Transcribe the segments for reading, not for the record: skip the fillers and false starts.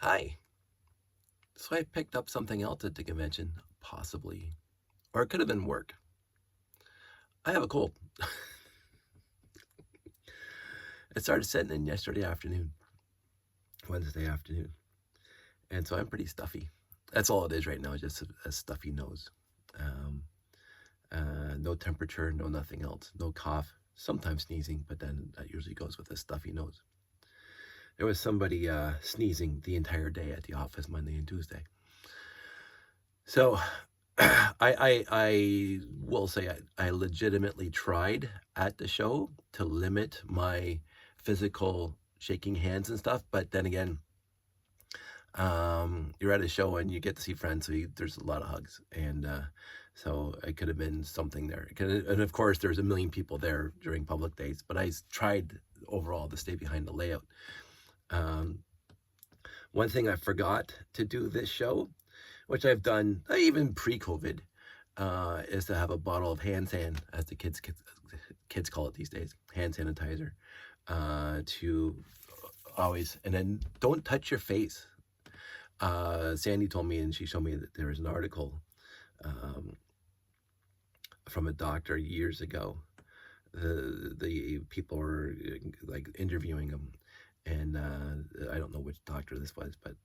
Hi. So I picked up something else at the convention, possibly, or it could have been work. I have a cold. It started setting in yesterday afternoon, Wednesday afternoon, and so I'm pretty stuffy. That's all it is right now, just a stuffy nose. Um, no temperature, no nothing else, no cough, sometimes sneezing, but then that usually goes with a stuffy nose. There was somebody sneezing the entire day at the office Monday and Tuesday. So I will say I legitimately tried at the show to limit my physical shaking hands and stuff, but then again, you're at a show and you get to see friends, so there's a lot of hugs, and so it could have been something there. And of course, there's a million people there during public days, but I tried overall to stay behind the layout. Um, One thing I forgot to do this show, which I've done even pre-COVID, is to have a bottle of hand san, as the kids call it these days, hand sanitizer, to always, and then don't touch your face. Sandy told me, and she showed me that there was an article um, from a doctor years ago. The people were like interviewing him, and I don't know which doctor this was, but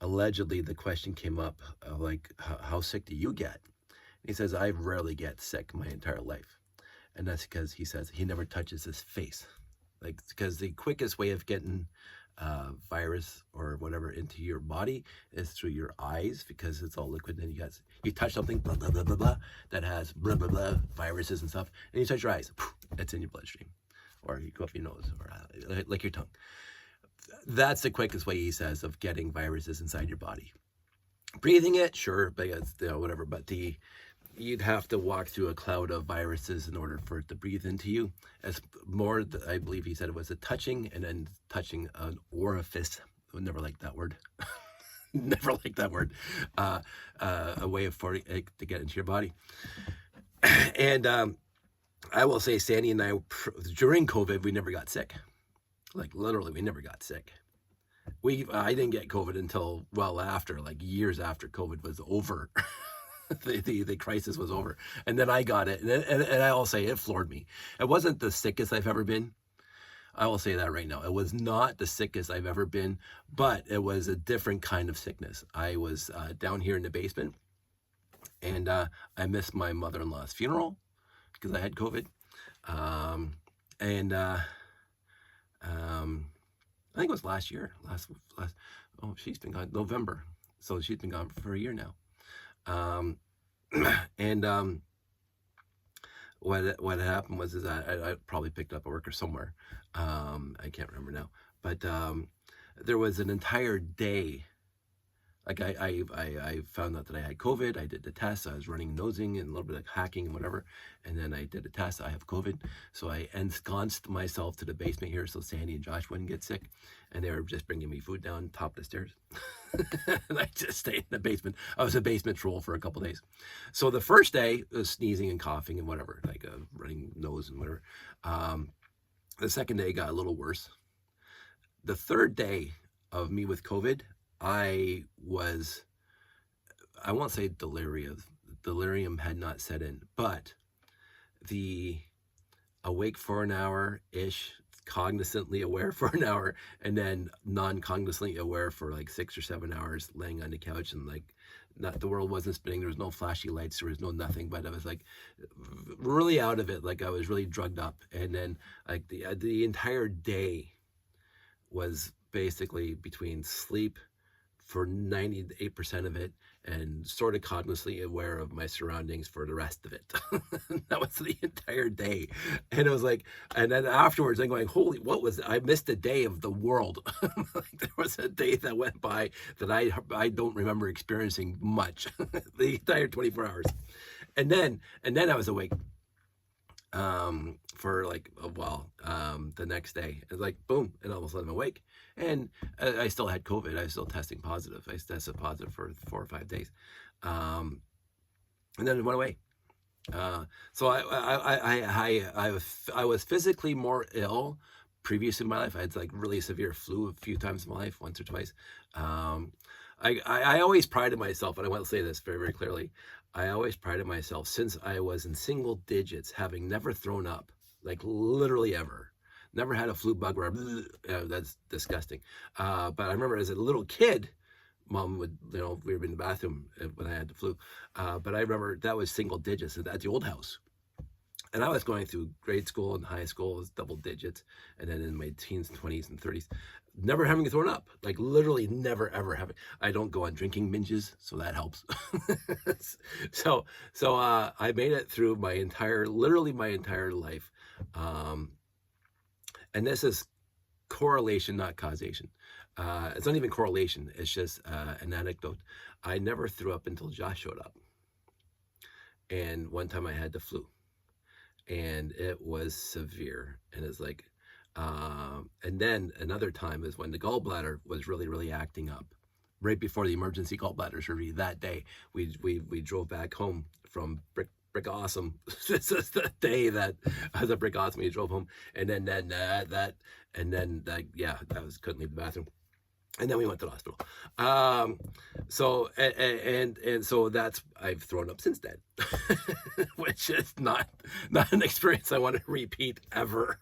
allegedly the question came up like, how sick do you get? He says, I rarely get sick my entire life. And that's because he says he never touches his face. Like, because the quickest way of getting virus or whatever into your body is through your eyes, because it's all liquid. And you touch something, blah, blah, blah, blah, blah, that has blah, blah, blah, viruses and stuff. And you touch your eyes, it's in your bloodstream. Or you go up your nose, or like your tongue. That's the quickest way, he says, of getting viruses inside your body. Breathing it, sure, because whatever, but you'd have to walk through a cloud of viruses in order for it to breathe into you. As more, I believe he said it was a touching, and then touching an orifice. I would never like that word. Never like that word. A way for it to get into your body. And I will say, Sandy and I, during COVID, we never got sick. Like, literally, we never got sick. I didn't get COVID until well after, like years after COVID was over. the crisis was over, and then I got it, and I will say it floored me. It wasn't the sickest I've ever been. I will say that right now. It was not the sickest I've ever been, but it was a different kind of sickness. I was down here in the basement, and I missed my mother-in-law's funeral because I had COVID, and I think it was last year. Oh, she's been gone November, so she's been gone for a year now. And what happened was I probably picked up a worker somewhere. I can't remember now, but there was an entire day. Like I found out that I had COVID. I did the test. I was running, nosing, and a little bit of hacking and whatever. And then I did a test. I have COVID. So I ensconced myself to the basement here so Sandy and Josh wouldn't get sick. And they were just bringing me food down top of the stairs. And I just stayed in the basement. I was a basement troll for a couple days. So the first day was sneezing and coughing and whatever, like a running nose and whatever. The second day got a little worse. The third day of me with COVID, I won't say delirium. Delirium had not set in, but the awake for an hour-ish, cognizantly aware for an hour, and then non-cognizantly aware for like 6 or 7 hours, laying on the couch, and like, not, the world wasn't spinning, there was no flashy lights, there was no nothing, but I was like really out of it, like I was really drugged up. And then like the entire day was basically between sleep for 98% of it and sort of cognizantly aware of my surroundings for the rest of it. That was the entire day. And it was like, and then afterwards I'm going, holy, what was it? I missed a day of the world. Like, there was a day that went by that I don't remember experiencing much. The entire 24 hours. And then I was awake for like a while. The next day, it's like boom, and all of a sudden I'm awake, and I still had COVID. I was still testing positive. I tested positive for 4 or 5 days, and then it went away. So I was physically more ill, previous in my life. I had like really severe flu a few times in my life, once or twice. I always prided myself, and I want to say this very, very clearly. I always prided myself since I was in single digits, having never thrown up, like literally ever. Never had a flu bug where that's disgusting. But I remember as a little kid, Mom would, we were in the bathroom when I had the flu. But I remember that was single digits at the old house. And I was going through grade school and high school, it was double digits. And then in my teens, 20s, and 30s, never having thrown up. Like literally never, ever having. I don't go on drinking binges, so that helps. so I made it through literally my entire life. And this is correlation, not causation. It's not even correlation. It's just an anecdote. I never threw up until Josh showed up. And one time I had the flu. And it was severe. And it's like, and then another time is when the gallbladder was really, really acting up. Right before the emergency gallbladder surgery that day, we drove back home from Brick Awesome. This is the day that I was at Brick Awesome. We drove home, and then that couldn't leave the bathroom. And then we went to the hospital. So that's, I've thrown up since then, which is not an experience I want to repeat ever.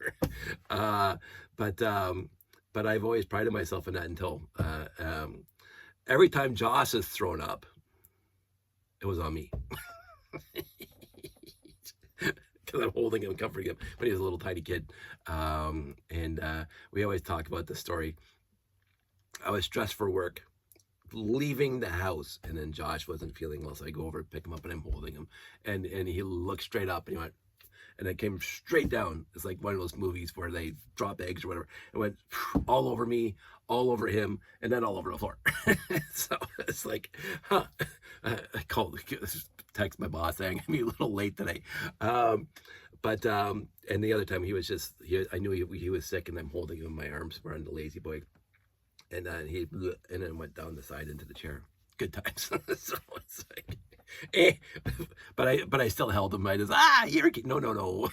But I've always prided myself in that until every time Josh has thrown up, it was on me. Because I'm holding him, comforting him when he was a little tiny kid. We always talk about this story. I was stressed for work, leaving the house, and then Josh wasn't feeling well, so I go over, pick him up, and I'm holding him, and he looked straight up, and he went, and it came straight down. It's like one of those movies where they drop eggs or whatever. It went all over me, all over him, and then all over the floor. So it's like, I text my boss saying I'm a little late today. And the other time I knew he was sick, and I'm holding him in my arms. We're on the lazy boy. And then went down the side into the chair. Good times. So it's like, but I still held him. I just, you're a kid. No.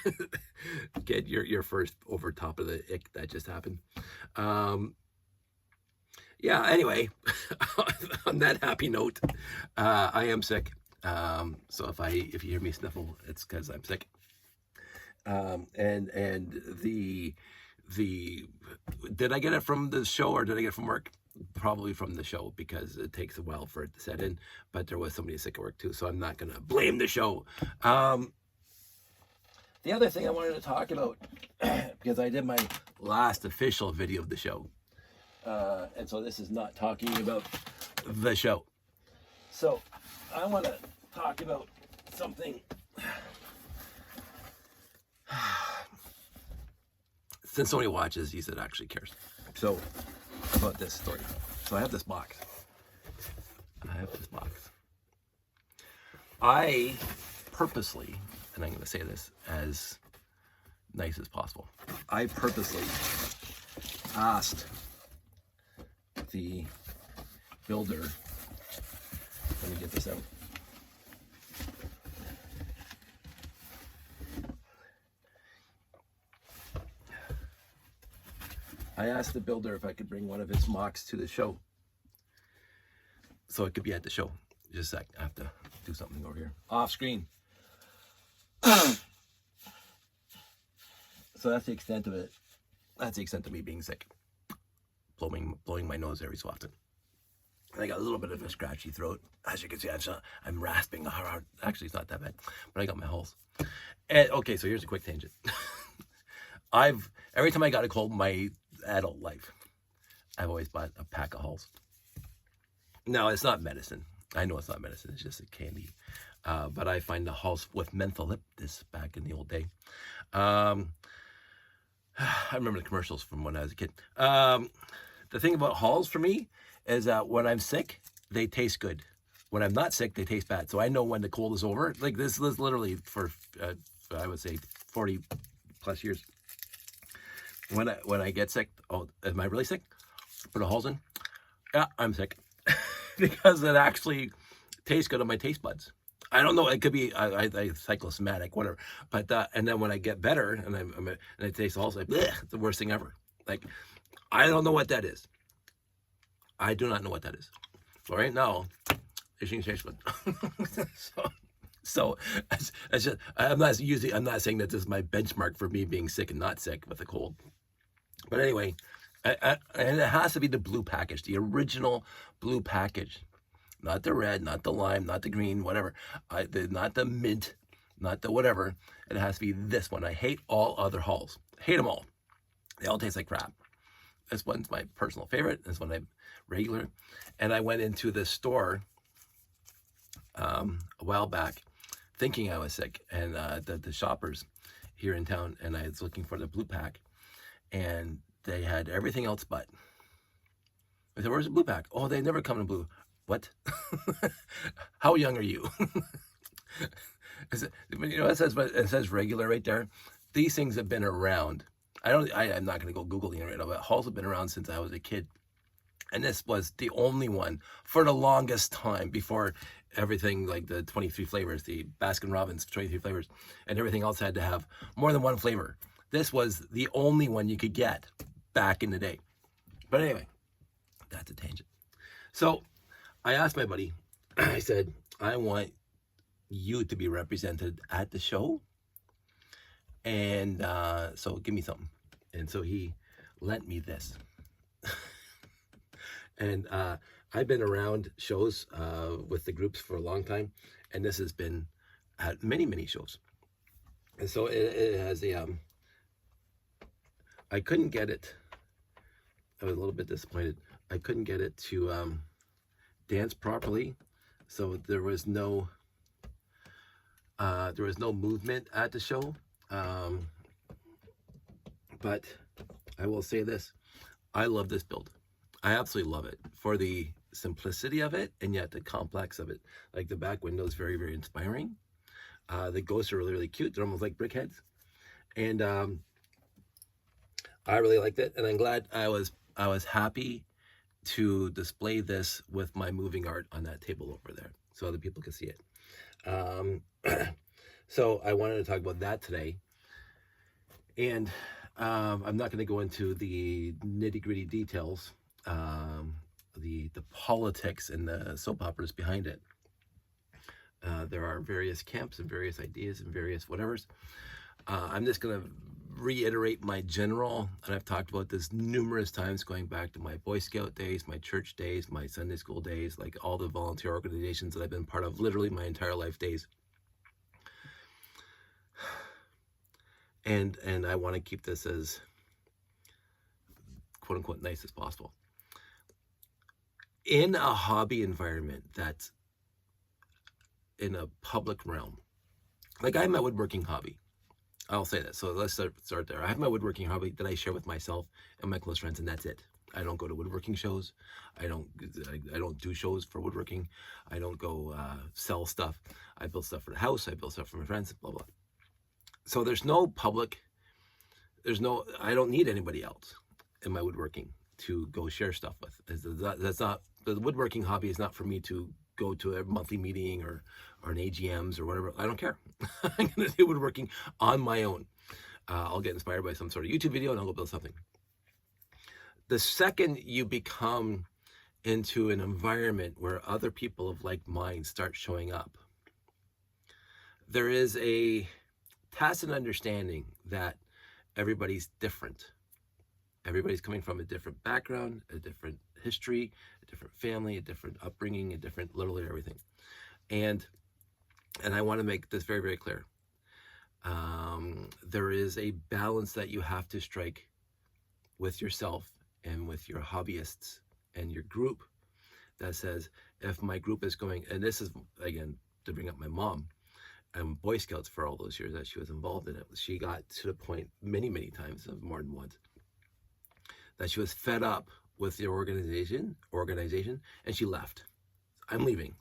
Kid, you're first over top of the ick that just happened. Anyway, on that happy note, I am sick. So if you hear me sniffle, it's because I'm sick. Did I get it from the show or did I get it from work? Probably from the show, because it takes a while for it to set in, but there was somebody sick at work too, so I'm not gonna blame the show. The other thing I wanted to talk about, because I did my last official video of the show, and so this is not talking about the show, so I want to talk about something. Since somebody watches, he said actually cares. So, about this story. So I have this box. I purposely, and I'm going to say this as nice as possible, I purposely asked the builder, let me get this out. I asked the builder if I could bring one of his mocks to the show, so it could be at the show. Just a sec, I have to do something over here. Off screen. So that's the extent of it. That's the extent of me being sick. Blowing my nose every so often. And I got a little bit of a scratchy throat. As you can see, I'm rasping hard. Actually, it's not that bad, but I got my holes. And, okay, so here's a quick tangent. Every time I got a cold in my adult life, I've always bought a pack of Halls. Now, it's not medicine. I know it's not medicine. It's just a candy. But I find the Halls with mentholyptus back in the old day. I remember the commercials from when I was a kid. The thing about Halls for me is that when I'm sick, they taste good. When I'm not sick, they taste bad. So I know when the cold is over. Like this is literally for I would say 40 plus years. When I get sick, am I really sick? Put a Halls in. Yeah, I'm sick. Because it actually tastes good on my taste buds. I don't know. It could be I psychosomatic, whatever. But and then when I get better and I taste also like bleh, it's the worst thing ever. Like I don't know what that is. I do not know what that is. So right now, itching taste good. so so it's just, I'm not saying that this is my benchmark for me being sick and not sick with a cold. But anyway, and it has to be the blue package, the original blue package. Not the red, not the lime, not the green, whatever. Not the mint, not the whatever. It has to be this one. I hate all other Halls. Hate them all. They all taste like crap. This one's my personal favorite. This one I'm regular. And I went into this store a while back thinking I was sick. And the shoppers here in town, and I was looking for the blue pack. And they had everything else but. I said, where's the blue pack? Oh, they never come in blue. What? How young are you? It says regular right there. These things have been around. I'm not going to go Googling it right now, but Halls have been around since I was a kid. And this was the only one for the longest time before everything like the 23 flavors, the Baskin Robbins 23 flavors, and everything else had to have more than one flavor. This was the only one you could get back in the day. But anyway, that's a tangent. So I asked my buddy, I said, I want you to be represented at the show. And so give me something. And so he lent me this. And I've been around shows with the groups for a long time. And this has been at many, many shows. And so it has a, I couldn't get it. I was a little bit disappointed. I couldn't get it to dance properly, so there was no movement at the show. But I will say this: I love this build. I absolutely love it for the simplicity of it, and yet the complex of it. Like the back window is very, very inspiring. The ghosts are really, really cute. They're almost like brickheads, and I really liked it. And I'm glad I was happy to display this with my moving art on that table over there so other people can see it. So I wanted to talk about that today. And I'm not going to go into the nitty-gritty details, the politics and the soap operas behind it. There are various camps and various ideas and various whatevers. I'm just going to reiterate my general, and I've talked about this numerous times going back to my Boy Scout days, my church days, my Sunday school days, like all the volunteer organizations that I've been part of literally my entire life days. And I want to keep this as quote unquote nice as possible. In a hobby environment that's in a public realm, like I have my woodworking hobby. I'll say that. So let's start there. I have my woodworking hobby that I share with myself and my close friends, and that's it. I don't go to woodworking shows. I don't do shows for woodworking. I don't go sell stuff. I build stuff for the house. I build stuff for my friends, blah, blah. So there's no public, I don't need anybody else in my woodworking to go share stuff with. That's not, the woodworking hobby is not for me to go to a monthly meeting or an AGMs or whatever. I don't care. I'm going to do woodworking on my own. I'll get inspired by some sort of YouTube video and I'll go build something. The second you become into an environment where other people of like mind start showing up, there is a tacit understanding that everybody's different. Everybody's coming from a different background, a different history, a different family, a different upbringing, a different literally everything. And I want to make this very, very clear. There is a balance that you have to strike with yourself and with your hobbyists and your group that says, if my group is going, and this is, again, to bring up my mom, and Boy Scouts for all those years that she was involved in it. She got to the point many, many times, more than once, that she was fed up with the organization, and she left. I'm leaving.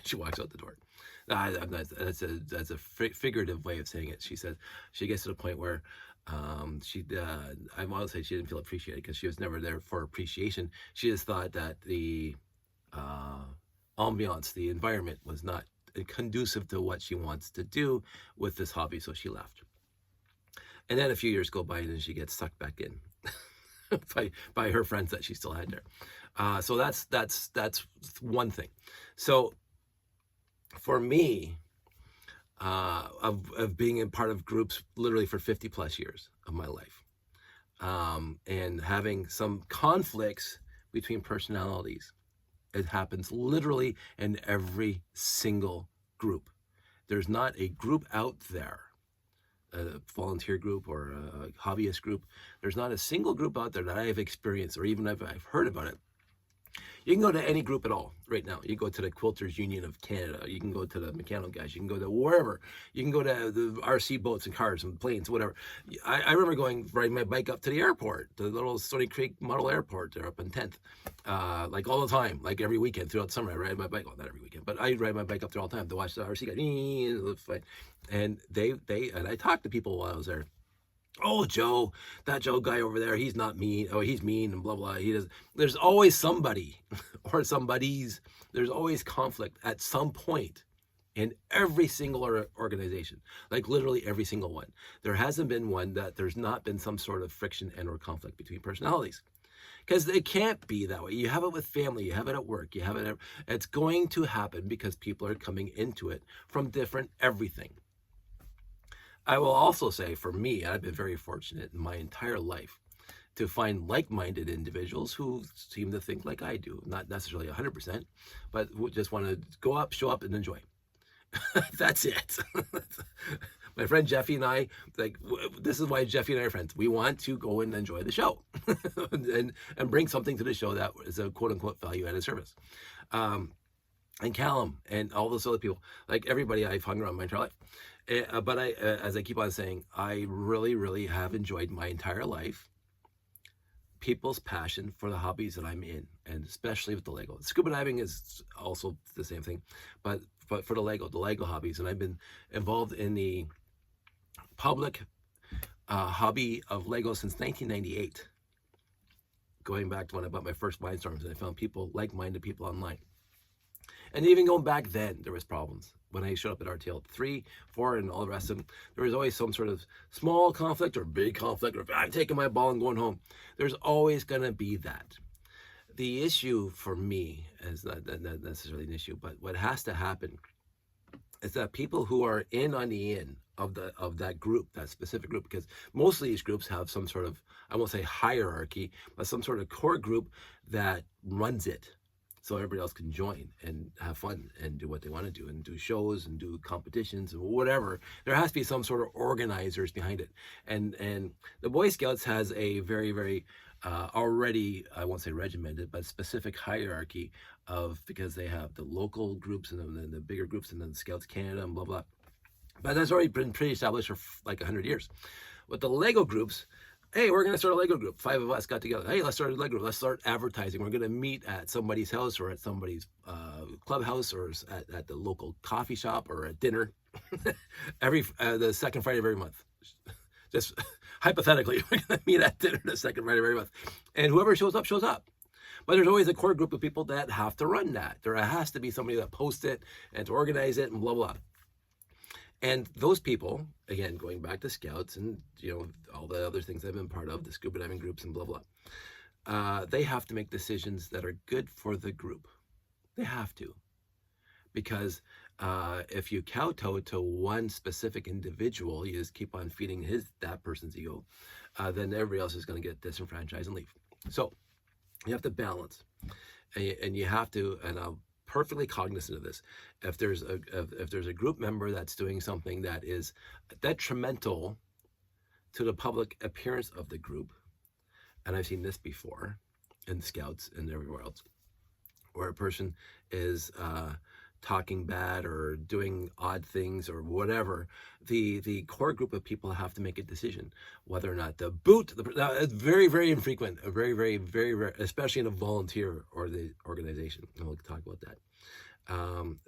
She walks out the door. That's a figurative way of saying it. She says she gets to the point where I want to say she didn't feel appreciated because she was never there for appreciation. She just thought that the ambiance, the environment was not conducive to what she wants to do with this hobby, so she left. And then a few years go by, and then she gets sucked back in by her friends that she still had there. So that's one thing. So for me, of being a part of groups literally for 50 plus years of my life, and having some conflicts between personalities, it happens literally in every single group. There's not a group out there, a volunteer group or a hobbyist group. There's not a single group out there that I have experienced, or even if I've heard about it. You can go to any group at all right now. You go to the Quilters Union of Canada. You can go to the mechanical guys. You can go to wherever. You can go to the RC boats and cars and planes, whatever. I remember riding my bike up to the airport, the little Stony Creek Model Airport there up in 10th, like all the time, like every weekend throughout the summer. I ride my bike, well, not every weekend, but I ride my bike up there all the time to watch the RC guy. And and I talked to people while I was there. Oh, Joe, that Joe guy over there, he's not mean. Oh, he's mean and blah, blah. He does. There's always somebody or somebody's. There's always conflict at some point in every single organization, like literally every single one. There hasn't been one that there's not been some sort of friction and or conflict between personalities. Because it can't be that way. You have it with family, you have it at work, you have it. It's going to happen because people are coming into it from different everything. I will also say, for me, I've been very fortunate in my entire life to find like-minded individuals who seem to think like I do. Not necessarily 100%, but who just want to go up, show up, and enjoy. That's it. My friend Jeffy and I, this is why Jeffy and I are friends. We want to go and enjoy the show and bring something to the show that is a quote-unquote value-added service. And Callum and all those other people, like everybody I've hung around my entire life. But as I keep on saying, I really, really have enjoyed my entire life people's passion for the hobbies that I'm in, and especially with the Lego. Scuba diving is also the same thing, but for the Lego hobbies, and I've been involved in the public hobby of Lego since 1998, going back to when I bought my first Mindstorms, and I found like-minded people online. And even going back then, there was problems. When I showed up at RTL 3, 4, and all the rest of them, there was always some sort of small conflict or big conflict, or I'm taking my ball and going home. There's always going to be that. The issue for me is not necessarily an issue, but what has to happen is that people who are in on the end of that group, that specific group, because most of these groups have some sort of, I won't say hierarchy, but some sort of core group that runs it, so everybody else can join and have fun and do what they want to do and do shows and do competitions and whatever. There has to be some sort of organizers behind it. And the Boy Scouts has a very, very already, I won't say regimented, but specific hierarchy because they have the local groups and then the bigger groups and then Scouts Canada and blah, blah. But that's already been pretty established for like 100 years. With the Lego groups, hey, we're going to start a Lego group. 5 of us got together. Hey, let's start a Lego group. Let's start advertising. We're going to meet at somebody's house or at somebody's clubhouse or at the local coffee shop or at dinner the second Friday of every month. Just hypothetically, we're going to meet at dinner the second Friday of every month. And whoever shows up, shows up. But there's always a core group of people that have to run that. There has to be somebody that posts it and to organize it and blah, blah. And those people, again, going back to Scouts and, all the other things I've been part of, the scuba diving groups and blah, blah, they have to make decisions that are good for the group. They have to. Because if you kowtow to one specific individual, you just keep on feeding that person's ego, then everybody else is going to get disenfranchised and leave. So you have to balance. And you have to, and I'll perfectly cognizant of this. If there's a group member that's doing something that is detrimental to the public appearance of the group, and I've seen this before in Scouts and everywhere else, where a person is talking bad or doing odd things or whatever, the core group of people have to make a decision whether or not to boot now, it's very, very infrequent, very, very, very rare, especially in a volunteer or the organization, and we'll talk about that,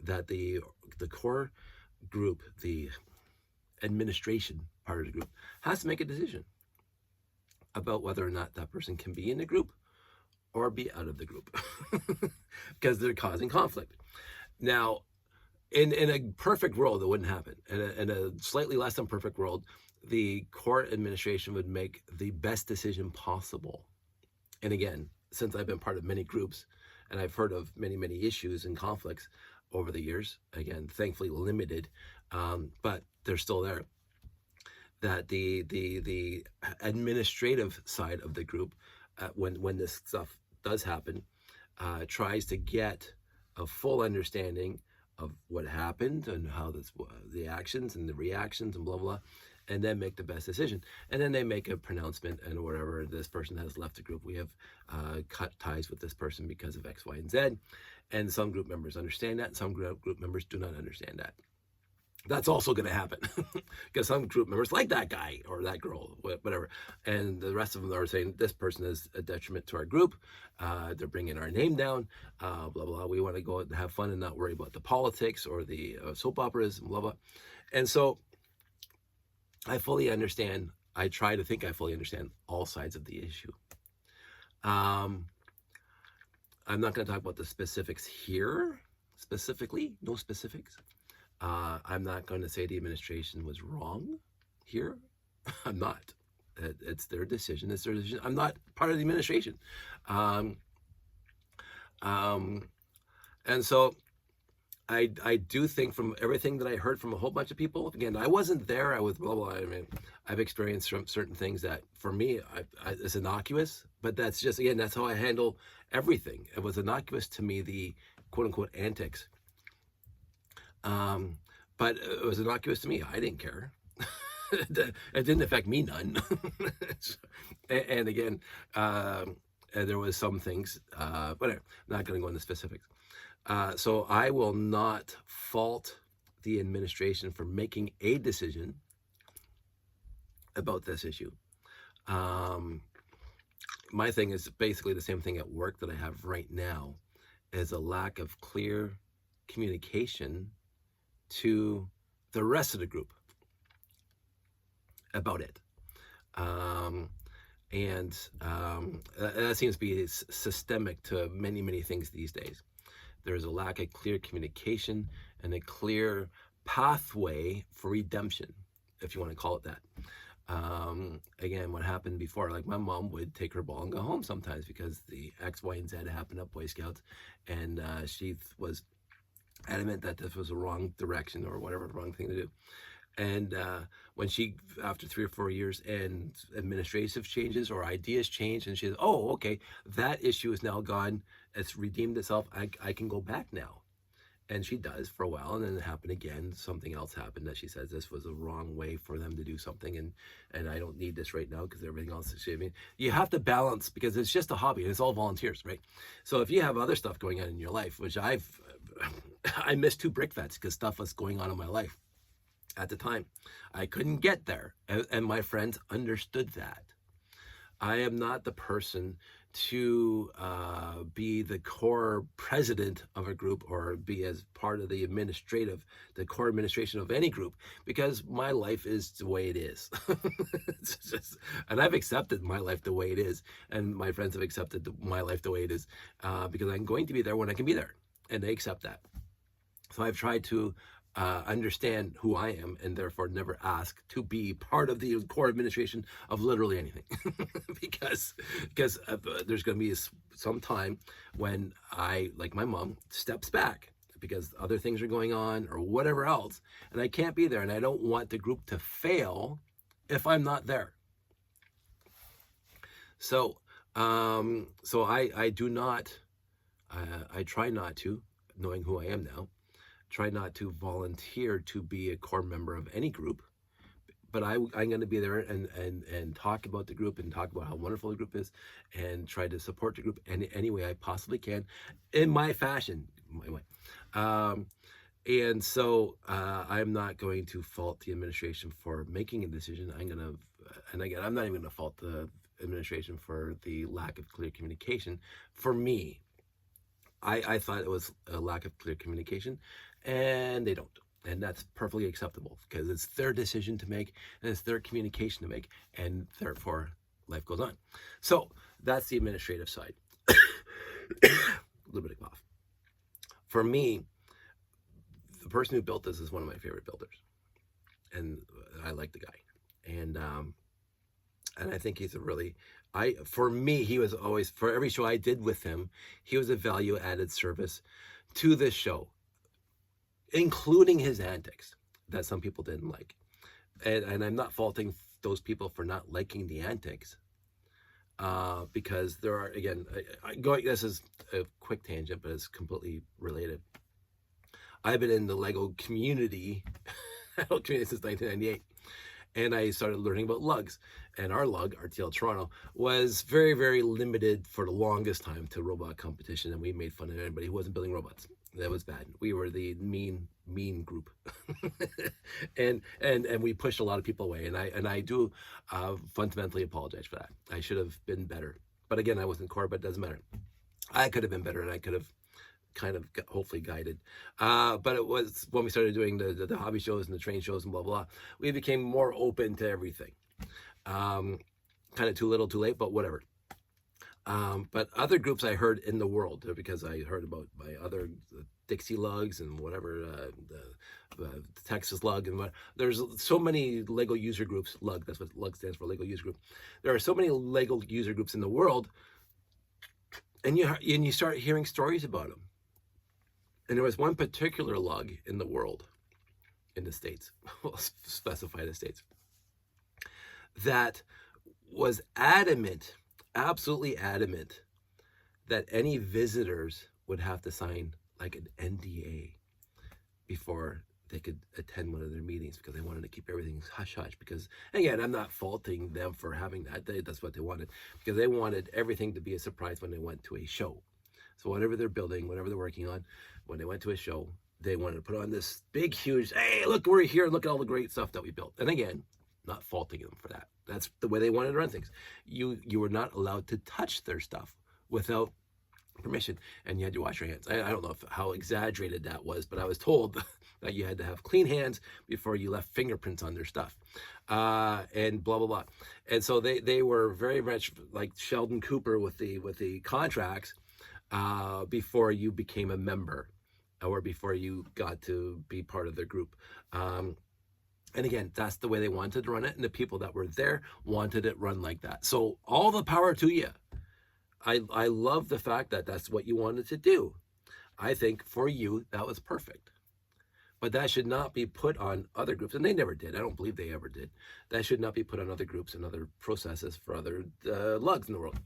that the core group, the administration part of the group, has to make a decision about whether or not that person can be in the group or be out of the group because they're causing conflict. Now, in a perfect world, it wouldn't happen. In a slightly less than perfect world, the court administration would make the best decision possible. And again, since I've been part of many groups and I've heard of many, many issues and conflicts over the years, again, thankfully limited, but they're still there, that the administrative side of the group, when this stuff does happen, tries to get a full understanding of what happened and how this, the actions and the reactions and blah blah, and then make the best decision. And then they make a pronouncement and whatever. This person has left the group. We have cut ties with this person because of X, Y, and Z. And some group members understand that. And some group members do not understand that. That's also going to happen because some group members like that guy or that girl, whatever, and the rest of them are saying this person is a detriment to our group. They're bringing our name down, blah blah. We want to go and have fun and not worry about the politics or the soap operas, blah blah. And so I fully understand. I try to think I fully understand all sides of the issue. I'm not going to talk about the specifics here, specifically, no specifics. I'm not going to say the administration was wrong here. I'm not. It's their decision. It's their decision. I'm not part of the administration. And so I do think from everything that I heard from a whole bunch of people, again, I wasn't there. I was blah, blah. I mean, I've experienced certain things that for me, it's innocuous, but that's just, again, that's how I handle everything. It was innocuous to me, the quote unquote antics. But it was innocuous to me. I didn't care. It didn't affect me none. And again, there was some things, but I'm not going to go into specifics. So I will not fault the administration for making a decision about this issue. My thing is basically the same thing at work that I have right now, is a lack of clear communication to the rest of the group about it. That seems to be systemic to many, many things these days. There's a lack of clear communication and a clear pathway for redemption, if you want to call it that. Again, what happened before, like my mom would take her ball and go home sometimes because the X, Y, and Z happened at Boy Scouts, and she was adamant that this was the wrong direction or whatever, the wrong thing to do. And when she, after 3 or 4 years, and administrative changes or ideas change, and she says, oh, okay, that issue is now gone. It's redeemed itself. I can go back now. And she does for a while, and then it happened again. Something else happened that she says this was the wrong way for them to do something, and I don't need this right now because everything else is shaving. You have to balance, because it's just a hobby and it's all volunteers, right? So if you have other stuff going on in your life, which I missed 2 brick vets because stuff was going on in my life at the time. I couldn't get there, and my friends understood that. I am not the person to be the core president of a group or be as part of the core administration of any group, because my life is the way it is. And I've accepted my life the way it is, and my friends have accepted my life the way it is, because I'm going to be there when I can be there, and they accept that. So I've tried to understand who I am, and therefore never ask to be part of the core administration of literally anything. because there's going to be some time when I, like my mom, steps back because other things are going on or whatever else, and I can't be there, and I don't want the group to fail if I'm not there. So I do not, I try not to, knowing who I am now, try not to volunteer to be a core member of any group, but I'm going to be there and talk about the group and talk about how wonderful the group is and try to support the group in any way I possibly can in my fashion. And so I'm not going to fault the administration for making a decision. And again, I'm not even going to fault the administration for the lack of clear communication. For me, I thought it was a lack of clear communication, and they don't. And that's perfectly acceptable because it's their decision to make and it's their communication to make, and therefore life goes on. So that's the administrative side. A little bit of cough. For me, person who built this is one of my favorite builders, and I like the guy, and I think he's a really, for me, he was always, for every show I did with him, he was a value added service to this show, including his antics that some people didn't like. And I'm not faulting those people for not liking the antics, because there are, again, this is a quick tangent, but it's completely related. I've been in the Lego community, since 1998. And I started learning about lugs. And our lug, RTL Toronto, was very, very limited for the longest time to robot competition. And we made fun of anybody who wasn't building robots. That was bad. We were the mean group. and we pushed a lot of people away. And I do fundamentally apologize for that. I should have been better. But again, I wasn't core, but it doesn't matter. I could have been better, and I could have kind of hopefully guided. But it was when we started doing the hobby shows and the train shows and blah, blah, we became more open to everything. Kind of too little, too late, but whatever. But other groups I heard in the world, because I heard about my other Dixie lugs and whatever, the Texas lug and what. There's so many Lego user groups. Lug, that's what lug stands for, Lego user group. There are so many Lego user groups in the world, and you start hearing stories about them. And there was one particular lug in the world, in the States, we'll specify the States, that was adamant, absolutely adamant, that any visitors would have to sign like an NDA before they could attend one of their meetings, because they wanted to keep everything hush-hush. Because, again, I'm not faulting them for having that. That's what they wanted, because they wanted everything to be a surprise when they went to a show. So whatever they're building, whatever they're working on, when they went to a show, they wanted to put on this big, huge, hey, look, we're here, look at all the great stuff that we built. And again, not faulting them for that. That's the way they wanted to run things. You were not allowed to touch their stuff without permission, and you had to wash your hands. I don't know how exaggerated that was, but I was told that you had to have clean hands before you left fingerprints on their stuff, and blah, blah, blah. And so they were very much like Sheldon Cooper with the contracts, before you became a member, or before you got to be part of their group. And again, that's the way they wanted to run it, and the people that were there wanted it run like that. So all the power to you. I love the fact that that's what you wanted to do. I think for you, that was perfect. But that should not be put on other groups, and they never did. I don't believe they ever did. That should not be put on other groups and other processes for other lugs in the world.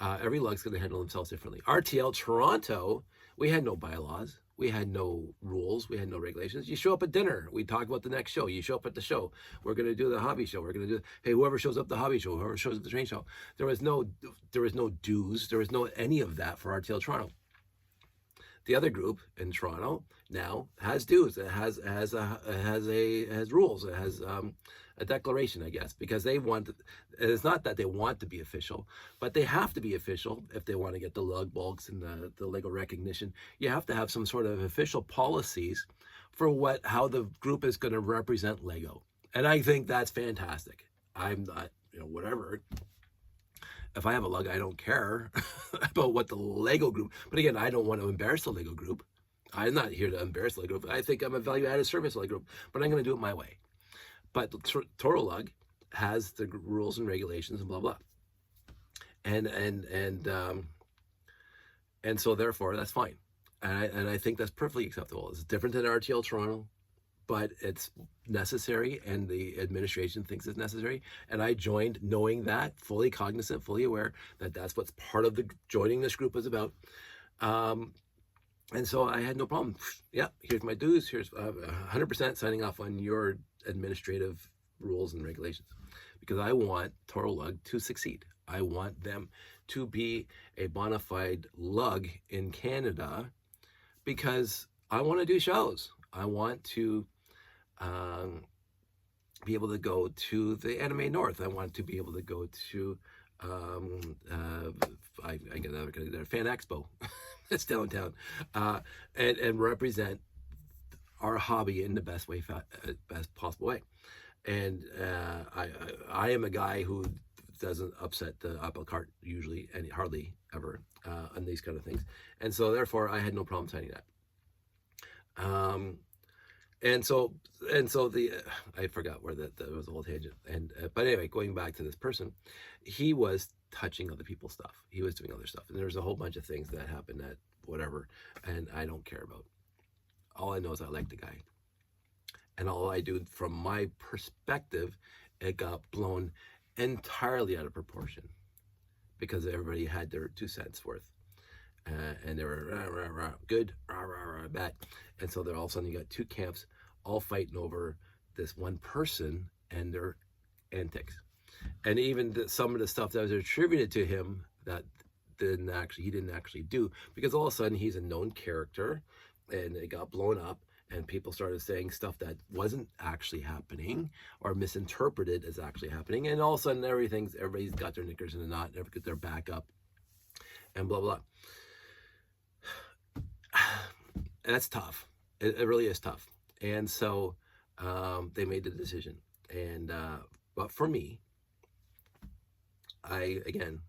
Every lug's going to handle themselves differently. RTL Toronto, we had no bylaws. We had no rules. We had no regulations. You show up at dinner. We talk about the next show. You show up at the show. We're going to do the hobby show. We're going to do, hey, whoever shows up at the hobby show, whoever shows up at the train show. There was no dues. There was no any of that for RTL Toronto. The other group in Toronto now has dues. It has rules. It has a declaration, I guess, because they want. It's not that they want to be official, but they have to be official if they want to get the lug bulks and the Lego recognition. You have to have some sort of official policies for how the group is going to represent Lego, and I think that's fantastic. I'm not, whatever. If I have a lug, I don't care about what the Lego group, but again, I don't want to embarrass the Lego group. I'm not here to embarrass the Lego group. I think I'm a value-added service to the Lego group, but I'm going to do it my way. But Toro Lug has the rules and regulations and blah, blah. And so therefore, that's fine. And I think that's perfectly acceptable. It's different than RTL Toronto, but it's necessary, and the administration thinks it's necessary. And I joined knowing that, fully cognizant, fully aware that that's what's part of joining this group is about. And so I had no problem. Yeah, here's my dues. Here's 100% signing off on your administrative rules and regulations, because I want Toro Lug to succeed. I want them to be a bona fide lug in Canada, because I want to do shows. I want to be able to go to the Anime North. I want to be able to go to I get another Fan Expo. It's downtown, and represent our hobby in the best possible way. And I am a guy who doesn't upset the apple cart usually, and hardly ever on these kind of things. And so therefore, I had no problem signing that. and so the I forgot where that was a whole tangent. And but anyway, going back to this person, he was touching other people's stuff. He was doing other stuff, and there's a whole bunch of things that happened at whatever, and I don't care about. All I know is I like the guy, and all I do from my perspective, it got blown entirely out of proportion because everybody had their 2 cents worth. And they were rah, rah, rah, good, rah, rah, rah, bad. And so then all of a sudden you got two camps all fighting over this one person and their antics. And even some of the stuff that was attributed to him that he didn't actually do, because all of a sudden he's a known character and it got blown up and people started saying stuff that wasn't actually happening or misinterpreted as actually happening. And all of a sudden everybody's got their knickers in a knot, and got their back up and blah, blah. That's tough. It really is tough. And so they made the decision. And but for me, I again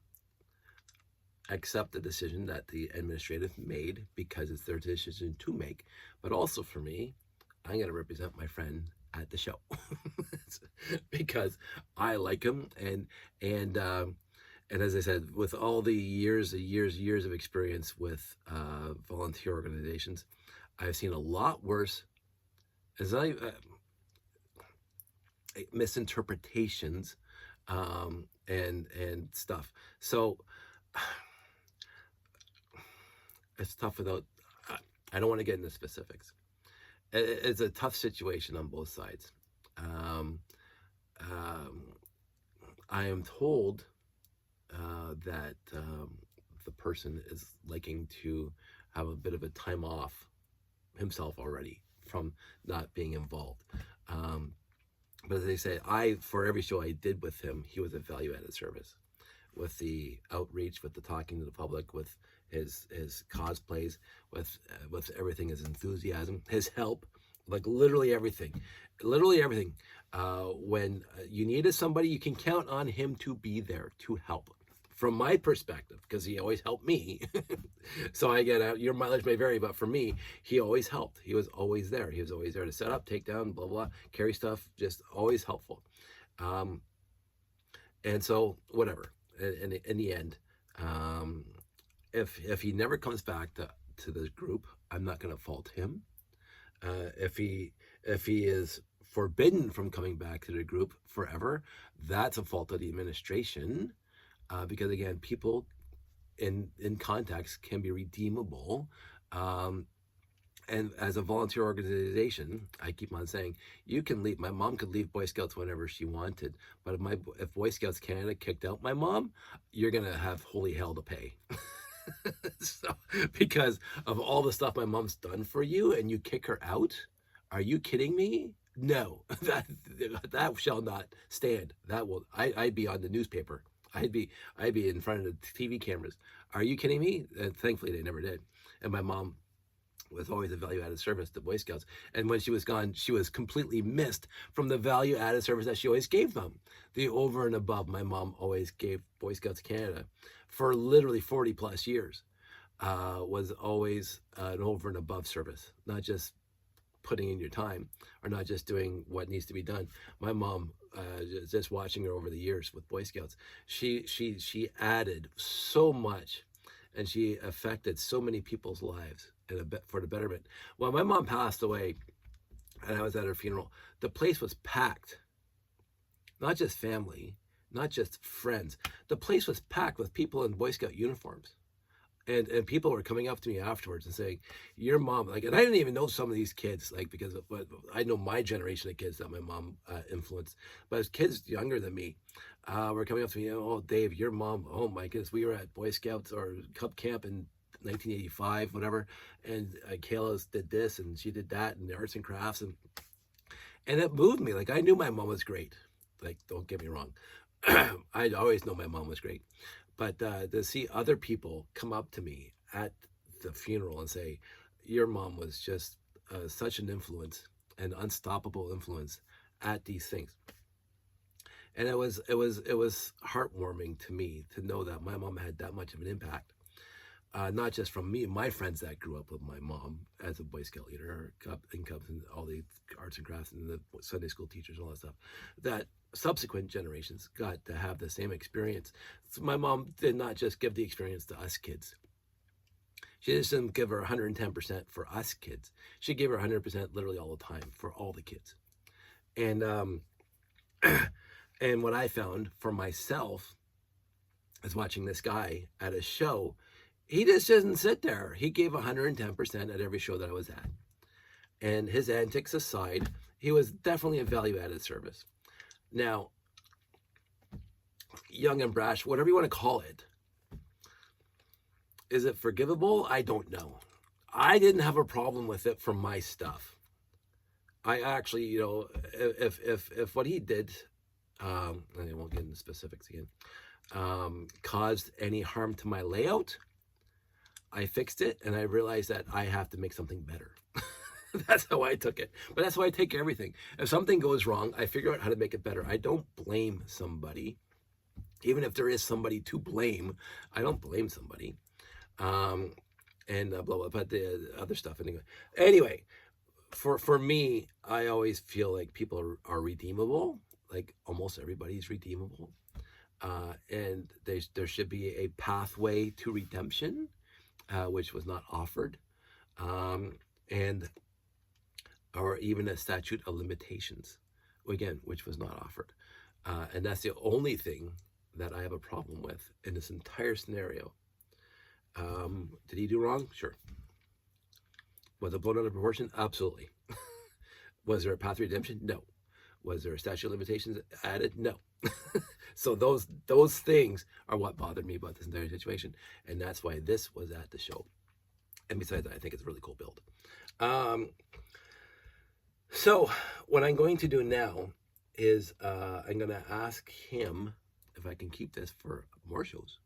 accept the decision that the administrative made because it's their decision to make. But also for me, I'm going to represent my friend at the show because I like him. And as I said, with all the years of experience with volunteer organizations, I've seen a lot worse misinterpretations and stuff. So it's tough without. I don't want to get into specifics. It's a tough situation on both sides. I am told that the person is liking to have a bit of a time off himself already from not being involved. But as they say, for every show I did with him, he was a value-added service. With the outreach, with the talking to the public, with his cosplays, with everything, his enthusiasm, his help, like literally everything. When you needed somebody, you can count on him to be there to help. From my perspective, because he always helped me. So I get your mileage may vary, but for me, he always helped. He was always there. He was always there to set up, take down, blah, blah, carry stuff, just always helpful. And so whatever, in the end, if he never comes back to the group, I'm not going to fault him. If he is forbidden from coming back to the group forever, that's a fault of the administration. Because again, people in context can be redeemable. And as a volunteer organization, I keep on saying, you can leave. My mom could leave Boy Scouts whenever she wanted. But if Boy Scouts Canada kicked out my mom, you're going to have holy hell to pay. So, because of all the stuff my mom's done for you and you kick her out, are you kidding me? No, that shall not stand. I'd be on the newspaper. I'd be in front of the TV cameras. Are you kidding me? And thankfully, they never did. And my mom was always a value-added service to Boy Scouts. And when she was gone, she was completely missed from the value-added service that she always gave them. The over and above my mom always gave Boy Scouts Canada for literally 40 plus years was always an over and above service, not just putting in your time or not just doing what needs to be done. My mom, just watching her over the years with Boy Scouts, she added so much and she affected so many people's lives for the betterment. When my mom passed away and I was at her funeral, the place was packed. Not just family, not just friends. The place was packed with people in Boy Scout uniforms. And people were coming up to me afterwards and saying, your mom, like, and I didn't even know some of these kids, like, because I know my generation of kids that my mom influenced. But as kids younger than me, were coming up to me, oh, Dave, your mom, oh my goodness, we were at Boy Scouts or Cub Camp in 1985, whatever, and Kayla did this and she did that and the arts and crafts. And it moved me. Like, I knew my mom was great. Like, don't get me wrong. I always know my mom was great. But to see other people come up to me at the funeral and say, your mom was just such an influence, an unstoppable influence at these things. And it was heartwarming to me to know that my mom had that much of an impact. not just from me, my friends that grew up with my mom as a Boy Scout leader, in Cubs, and all the arts and crafts, and the Sunday school teachers, and all that stuff, that subsequent generations got to have the same experience. So my mom did not just give the experience to us kids. She just didn't give her 110% for us kids. She gave her 100% literally all the time for all the kids. And and what I found for myself is watching this guy at a show. He just doesn't sit there. He gave 110% at every show that I was at. And his antics aside, he was definitely a value-added service. Now, young and brash, whatever you want to call it, is it forgivable? I don't know. I didn't have a problem with it for my stuff. I actually, you know, if what he did, I won't get into specifics again, caused any harm to my layout, I fixed it, and I realized that I have to make something better. That's how I took it. But that's how I take everything. If something goes wrong, I figure out how to make it better. I don't blame somebody. Even if there is somebody to blame, I don't blame somebody. And blah, blah, but the other stuff. Anyway, for me, I always feel like people are redeemable. Like almost everybody's redeemable. And there should be a pathway to redemption, which was not offered. Or even a statute of limitations, again, which was not offered. And that's the only thing that I have a problem with in this entire scenario. Did he do wrong? Sure. Was it blown out of proportion? Absolutely. Was there a path to redemption? No. Was there a statute of limitations added? No. So those things are what bothered me about this entire situation, and that's why this was at the show. And besides that, I think it's a really cool build. So what I'm going to do now is I'm going to ask him if I can keep this for more shows.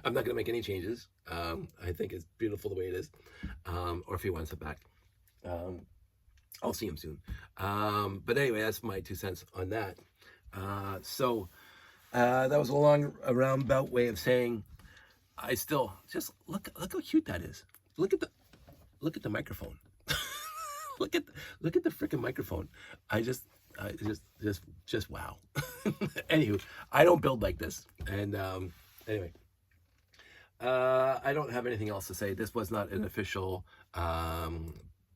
I'm not going to make any changes. I think it's beautiful the way it is. Or if he wants it back. I'll see him soon. But anyway, that's my 2 cents on that. So that was a long roundabout way of saying I still just look how cute that is. Look at the microphone. look at the freaking microphone. I just wow. Anywho, I don't build like this. And anyway, I don't have anything else to say. This was not an official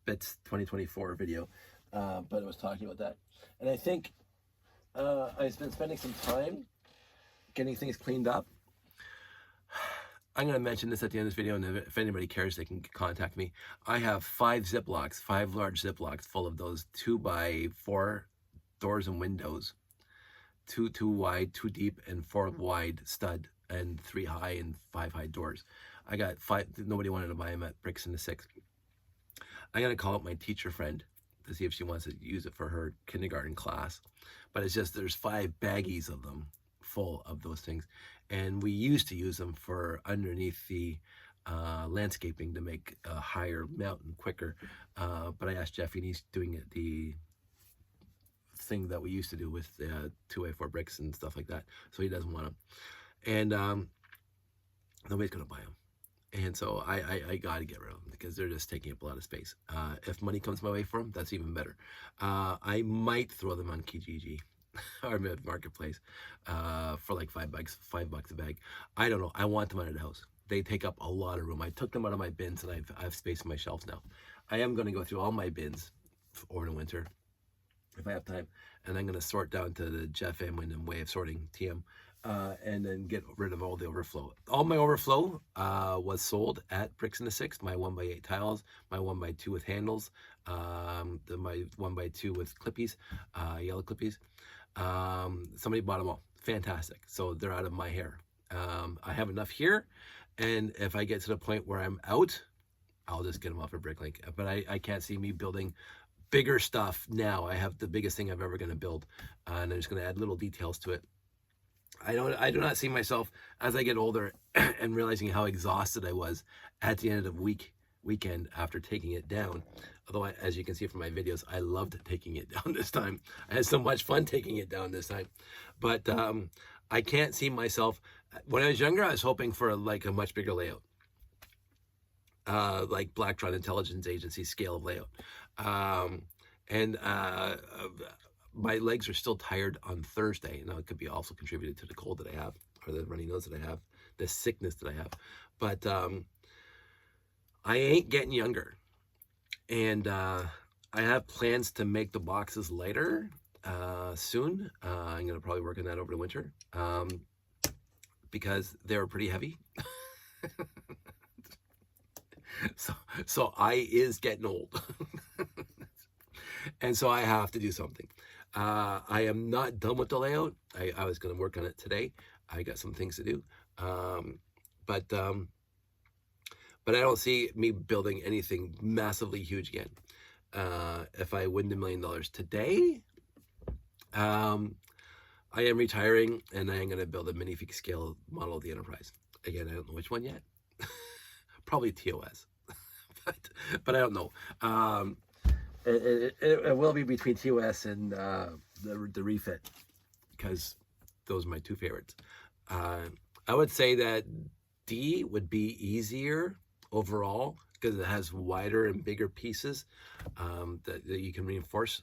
Bits 2024 video, but I was talking about that. And I think I've been spending some time getting things cleaned up. I'm going to mention this at the end of this video, and if anybody cares, they can contact me. I have 5 Ziplocs, 5 large Ziplocs full of those 2x4 doors and windows, 2 wide, 2 deep, and 4 wide stud, and 3 high and 5 high doors. I got 5. Nobody wanted to buy them at Bricks in the 6. I'm going to call up my teacher friend to see if she wants to use it for her kindergarten class. But it's just there's 5 baggies of them full of those things. And we used to use them for underneath the landscaping to make a higher mountain quicker. But I asked Jeffy, and he's doing it the thing that we used to do with the 2x4 bricks and stuff like that. So he doesn't want them. And nobody's going to buy them. And so I got to get rid of them because they're just taking up a lot of space. If money comes my way for them, that's even better. I might throw them on Kijiji or Marketplace for like $5 a bag. I don't know. I want them out of the house. They take up a lot of room. I took them out of my bins, and I have space in my shelves now. I am going to go through all my bins over the winter if I have time, and I'm going to sort down to the Jeff Amwin way of sorting, TM. And then get rid of all the overflow. All my overflow was sold at Bricks in the 6. My 1x8 tiles, my 1x2 with handles, my 1x2 with clippies, yellow clippies. Somebody bought them all. Fantastic. So they're out of my hair. I have enough here, and if I get to the point where I'm out, I'll just get them off of Bricklink. But I can't see me building bigger stuff now. I have the biggest thing I'm ever going to build, and I'm just going to add little details to it. I do not see myself as I get older and realizing how exhausted I was at the end of the weekend after taking it down. Although, as you can see from my videos, I loved taking it down this time. I had so much fun taking it down this time. But I can't see myself. When I was younger, I was hoping for like a much bigger layout. like Blacktron Intelligence Agency scale of layout. Um, and my legs are still tired on Thursday. Now, it could be also contributed to the cold that I have, or the runny nose that I have, the sickness that I have. But I ain't getting younger. And I have plans to make the boxes lighter soon. I'm going to probably work on that over the winter because they're pretty heavy. So I is getting old. And so I have to do something. I am not done with the layout. I was going to work on it today. I got some things to do. But I don't see me building anything massively huge again. If I win $1 million today, I am retiring and I am going to build a minifig scale model of the Enterprise. Again, I don't know which one yet. Probably TOS, but I don't know. It will be between TOS and the refit, because those are my two favorites. I would say that D would be easier overall because it has wider and bigger pieces that you can reinforce.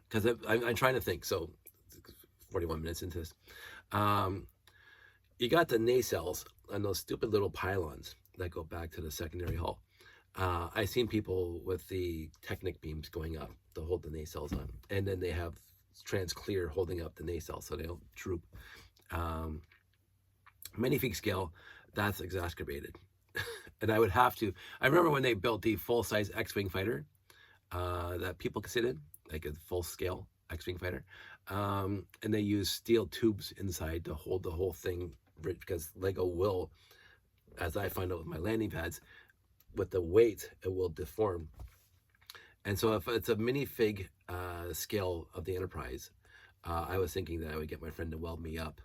Because I'm trying to think. So 41 minutes into this. You got the nacelles on those stupid little pylons that go back to the secondary hull. I've seen people with the Technic beams going up to hold the nacelles on, and then they have trans-clear holding up the nacelle so they don't droop. Minifig scale, that's exacerbated. And I would have to, I remember when they built the full-size X-Wing fighter that people could sit in, like a full-scale X-Wing fighter, and they use steel tubes inside to hold the whole thing, because Lego will, as I find out with my landing pads, with the weight, it will deform. And so if it's a minifig scale of the Enterprise, I was thinking that I would get my friend to weld me up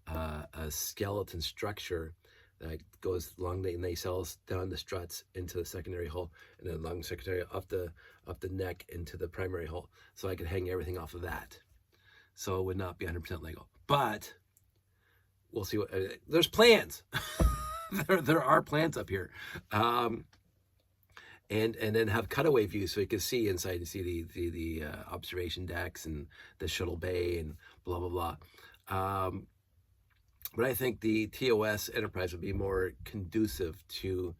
a skeleton structure that goes along the nacelles, down the struts into the secondary hull, and then along the secondary up the neck into the primary hull, so I could hang everything off of that. So it would not be 100% Lego, but we'll see what. There's plans. there are plans up here, and then have cutaway views so you can see inside and see the observation decks and the shuttle bay and blah blah blah. But I think the TOS Enterprise would be more conducive to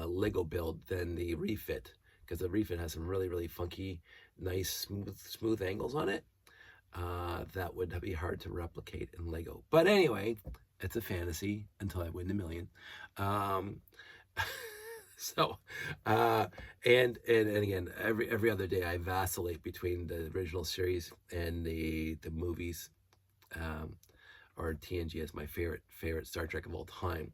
Lego build than the refit, because the refit has some really funky, nice, smooth angles on it that would be hard to replicate in Lego. But anyway, it's a fantasy until I win $1 million. So, and again, every other day I vacillate between the original series and the movies. Or TNG as my favorite Star Trek of all time.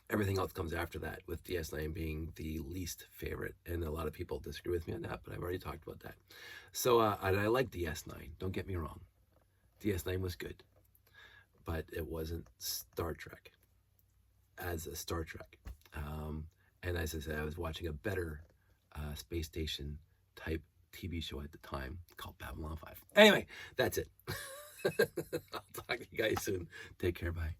Everything else comes after that, with DS9 being the least favorite, and a lot of people disagree with me on that, but I've already talked about that. So, and I like DS9, don't get me wrong. DS9 was good, but it wasn't Star Trek as a Star Trek. And as I said, I was watching a better space station type TV show at the time called Babylon 5. Anyway, that's it. I'll talk to you guys soon. Take care. Bye.